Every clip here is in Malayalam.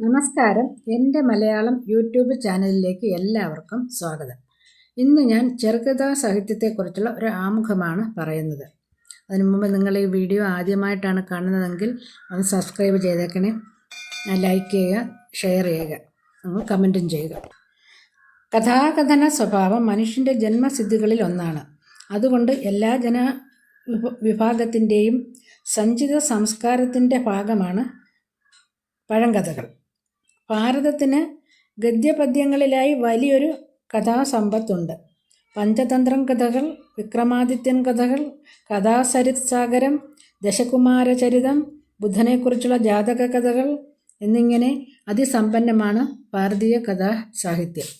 നമസ്കാരം. എൻ്റെ മലയാളം യൂട്യൂബ് ചാനലിലേക്ക് എല്ലാവർക്കും സ്വാഗതം. ഇന്ന് ഞാൻ ചെറുകഥാ സാഹിത്യത്തെക്കുറിച്ചുള്ള ഒരു ആമുഖമാണ് പറയുന്നത്. അതിനു മുമ്പ് നിങ്ങൾ ഈ വീഡിയോ ആദ്യമായിട്ടാണ് കാണുന്നതെങ്കിൽ ഒന്ന് സബ്സ്ക്രൈബ് ചെയ്തേക്കണേ, ലൈക്ക് ചെയ്യുക, ഷെയർ ചെയ്യുക, കമൻറ്റും ചെയ്യുക. കഥാകഥന സ്വഭാവം മനുഷ്യൻ്റെ ജന്മസിദ്ധികളിൽ ഒന്നാണ്. അതുകൊണ്ട് എല്ലാ വിഭാഗത്തിൻ്റെയും സഞ്ചിത സംസ്കാരത്തിൻ്റെ ഭാഗമാണ് പഴങ്കഥകൾ. ഭാരതത്തിന് ഗദ്യപദ്യങ്ങളിലായി വലിയൊരു കഥാസമ്പത്തുണ്ട്. പഞ്ചതന്ത്രം കഥകൾ, വിക്രമാദിത്യൻ കഥകൾ, കഥാസരിത് സാഗരം, ദശകുമാരചരിതം, ബുദ്ധനെക്കുറിച്ചുള്ള ജാതക കഥകൾ എന്നിങ്ങനെ അതിസമ്പന്നമാണ് ഭാരതീയ കഥാസാഹിത്യം.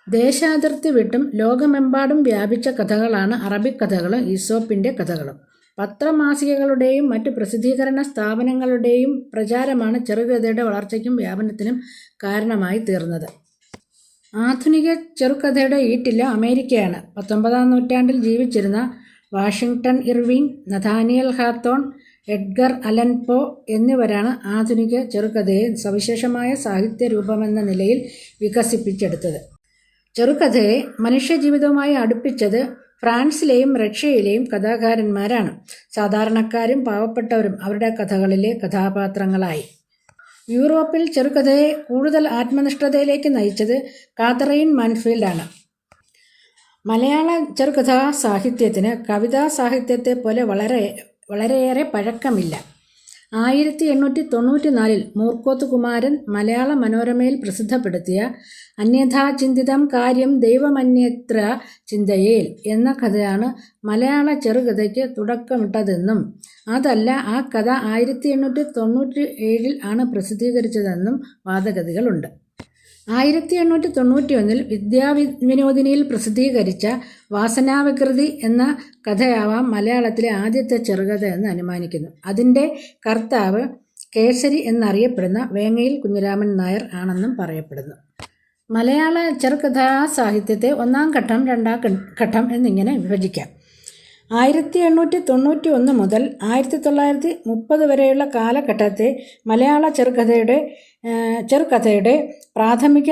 ദേശാതിർത്തി വിട്ടും ലോകമെമ്പാടും വ്യാപിച്ച കഥകളാണ് അറബിക് കഥകളും ഈസോപ്പിൻ്റെ കഥകളും. പത്രമാസികകളുടെയും മറ്റ് പ്രസിദ്ധീകരണ സ്ഥാപനങ്ങളുടെയും പ്രചാരമാണ് ചെറുകഥയുടെ വളർച്ചയ്ക്കും വ്യാപനത്തിനും കാരണമായി തീർന്നത്. ആധുനിക ചെറുകഥയുടെ ഈറ്റില്ല അമേരിക്കയാണ്. 19-ാം നൂറ്റാണ്ടിൽ ജീവിച്ചിരുന്ന Washington Irving, Nathaniel Hawthorne, Edgar Allan Poe എന്നിവരാണ് ആധുനിക ചെറുകഥയെ സവിശേഷമായ സാഹിത്യരൂപമെന്ന നിലയിൽ വികസിപ്പിച്ചെടുത്തത്. ചെറുകഥയെ മനുഷ്യജീവിതവുമായി അടുപ്പിച്ചത് ഫ്രാൻസിലെയും റഷ്യയിലെയും കഥാകാരന്മാരാണ്. സാധാരണക്കാരും പാവപ്പെട്ടവരും അവരുടെ കഥകളിലെ കഥാപാത്രങ്ങളായി. യൂറോപ്പിൽ ചെറുകഥയെ കൂടുതൽ ആത്മനിഷ്ഠതയിലേക്ക് നയിച്ചത് കാതറൈൻ മാൻഫീൽഡാണ്. മലയാള ചെറുകഥാ സാഹിത്യത്തിന് കവിതാ സാഹിത്യത്തെ പോലെ വളരെയേറെ പഴക്കമില്ല. 1894 മൂർക്കോത്ത് കുമാരൻ മലയാള മനോരമയിൽ പ്രസിദ്ധപ്പെടുത്തിയ അന്യഥാചിന്തിതം കാര്യം ദൈവമന്യത്ര ചിന്തയേൽ എന്ന കഥയാണ് മലയാള ചെറുകഥയ്ക്ക് തുടക്കമിട്ടതെന്നും അതല്ല ആ കഥ 1897 ആണ് പ്രസിദ്ധീകരിച്ചതെന്നും വാദഗതികളുണ്ട്. 1891 വിദ്യാവിനോദിനിയിൽ പ്രസിദ്ധീകരിച്ച വാസനാവികൃതി എന്ന കഥയാവാം മലയാളത്തിലെ ആദ്യത്തെ ചെറുകഥ എന്ന് അനുമാനിക്കുന്നു. അതിൻ്റെ കർത്താവ് കേസരി എന്നറിയപ്പെടുന്ന വേങ്ങയിൽ കുഞ്ഞിരാമൻ നായർ ആണെന്നും പറയപ്പെടുന്നു. മലയാള ചെറുകഥാ സാഹിത്യത്തെ ഒന്നാം ഘട്ടം, രണ്ടാം ഘട്ടം എന്നിങ്ങനെ വിഭജിക്കാം. 1891 മുതൽ 1930 വരെയുള്ള കാലഘട്ടത്തെ മലയാള ചെറുകഥയുടെ പ്രാഥമിക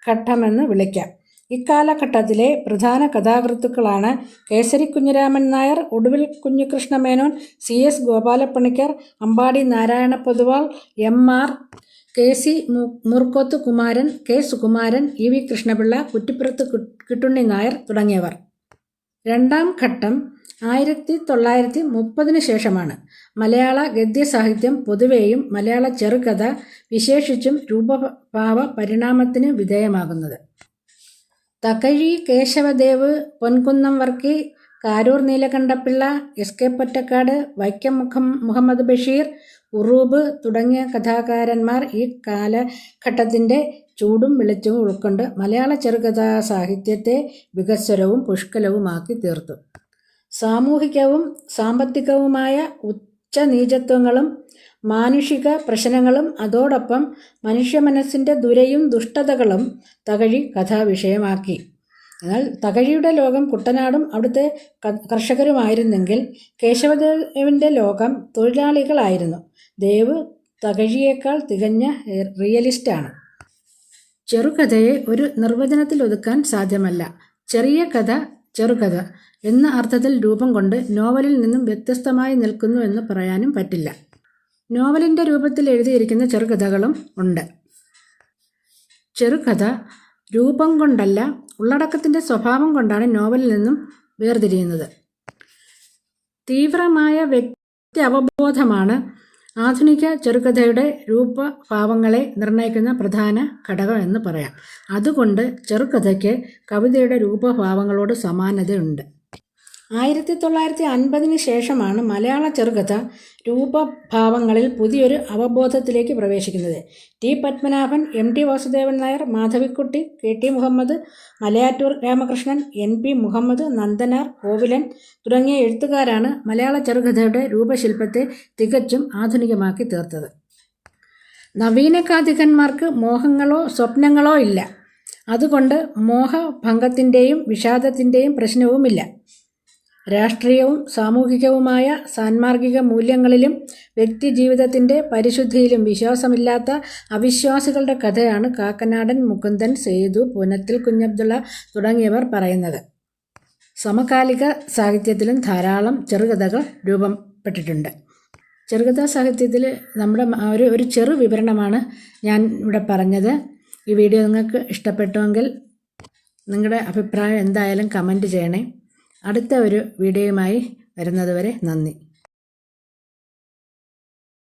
ഘട്ടമെന്ന് വിളിക്കാം. ഇക്കാലഘട്ടത്തിലെ പ്രധാന കഥാകൃത്തുക്കളാണ് കേസരി കുഞ്ഞിരാമൻ നായർ, ഒടുവിൽ Kunhikrishna Menon, CS Gopalapanicker, Ambadi Narayana Poduval, MR, KC Moorkoth Kumaran, K Sukumaran, EV Krishnapillai, കുറ്റിപ്പുറത്ത് Kittunni Nair തുടങ്ങിയവർ. രണ്ടാം ഘട്ടം 1930 ശേഷമാണ്. മലയാള ഗദ്യസാഹിത്യം പൊതുവെയും മലയാള ചെറുകഥ വിശേഷിച്ചും രൂപഭാവ പരിണാമത്തിന് വിധേയമാകുന്നത്. തകഴി കേശവദേവ്, പൊൻകുന്നം വർക്കി, കാരൂർ നീലകണ്ഠപിള്ള, SK പൊറ്റക്കാട്, വൈക്കം മുഹമ്മദ് ബഷീർ, ഉറൂബ് തുടങ്ങിയ കഥാകാരന്മാർ ഈ കാലഘട്ടത്തിൻ്റെ ചൂടും വെളിച്ചവും ഉൾക്കൊണ്ട് മലയാള ചെറുകഥാ സാഹിത്യത്തെ വികസ്വരവും പുഷ്കലവുമാക്കി തീർത്തു. സാമൂഹികവും സാമ്പത്തികവുമായ ഉച്ചനീചത്വങ്ങളും മാനുഷിക പ്രശ്നങ്ങളും അതോടൊപ്പം മനുഷ്യമനസ്സിൻ്റെ ദുരയും ദുഷ്ടതകളും തകഴി കഥാവിഷയമാക്കി. എന്നാൽ തകഴിയുടെ ലോകം കുട്ടനാടും അവിടുത്തെ കർഷകരുമായിരുന്നെങ്കിൽ കേശവദേവിൻ്റെ ലോകം തൊഴിലാളികളായിരുന്നു. ദേവ് തകഴിയേക്കാൾ തികഞ്ഞ റിയലിസ്റ്റാണ്. ചെറുകഥയെ ഒരു നിർവചനത്തിൽ ഒതുക്കാൻ സാധ്യമല്ല. ചെറിയ കഥ ചെറുകഥ എന്ന അർത്ഥത്തിൽ രൂപം കൊണ്ട് നോവലിൽ നിന്നും വ്യത്യസ്തമായി നിൽക്കുന്നു എന്ന് പറയാനും പറ്റില്ല. നോവലിൻ്റെ രൂപത്തിൽ എഴുതിയിരിക്കുന്ന ചെറുകഥകളും ഉണ്ട്. ചെറുകഥ രൂപം കൊണ്ടല്ല, ഉള്ളടക്കത്തിൻ്റെ സ്വഭാവം കൊണ്ടാണ് നോവലിൽ നിന്നും വേർതിരിയുന്നത്. തീവ്രമായ വ്യക്തി അവബോധമാണ് ആധുനിക ചെറുകഥയുടെ രൂപഭാവങ്ങളെ നിർണ്ണയിക്കുന്ന പ്രധാന ഘടകം എന്ന് പറയാം. അതുകൊണ്ട് ചെറുകഥയ്ക്ക് കവിതയുടെ രൂപഭാവങ്ങളോട് സമാനതയുണ്ട്. 1950 ശേഷമാണ് മലയാള ചെറുകഥ രൂപഭാവങ്ങളിൽ പുതിയൊരു അവബോധത്തിലേക്ക് പ്രവേശിക്കുന്നത്. T Padmanabhan, MT Vasudevan Nair, Madhavikutty, KT Muhammad, Malayattoor Ramakrishnan, NP Muhammad, Nandanar, Kovilan തുടങ്ങിയ എഴുത്തുകാരാണ് മലയാള ചെറുകഥയുടെ രൂപശില്പത്തെ തികച്ചും ആധുനികമാക്കി തീർത്തത്. നവീനകാതികന്മാർക്ക് മോഹങ്ങളോ സ്വപ്നങ്ങളോ ഇല്ല. അതുകൊണ്ട് മോഹഭംഗത്തിൻ്റെയും വിഷാദത്തിൻ്റെയും പ്രശ്നവുമില്ല. രാഷ്ട്രീയവും സാമൂഹികവുമായ സാൻമാർഗിക മൂല്യങ്ങളിലും വ്യക്തി ജീവിതത്തിൻ്റെ പരിശുദ്ധിയിലും വിശ്വാസമില്ലാത്ത അവിശ്വാസികളുടെ കഥയാണ് കാക്കനാടൻ മുകുന്ദൻ, സേതു, പൂനത്തിൽ കുഞ്ഞബ്ദുള്ള തുടങ്ങിയവർ പറയുന്നത്. സമകാലിക സാഹിത്യത്തിലും ധാരാളം ചെറുകഥകൾ രൂപപ്പെട്ടിട്ടുണ്ട്. ചെറുകഥാ സാഹിത്യത്തിൽ നമ്മുടെ ഒരു ചെറു വിവരണമാണ് ഞാൻ ഇവിടെ പറഞ്ഞത്. ഈ വീഡിയോ നിങ്ങൾക്ക് ഇഷ്ടപ്പെട്ടുവെങ്കിൽ നിങ്ങളുടെ അഭിപ്രായം എന്തായാലും കമൻറ്റ് ചെയ്യണേ. അടുത്ത ഒരു വീഡിയോയുമായി വരുന്നതുവരെ നന്ദി.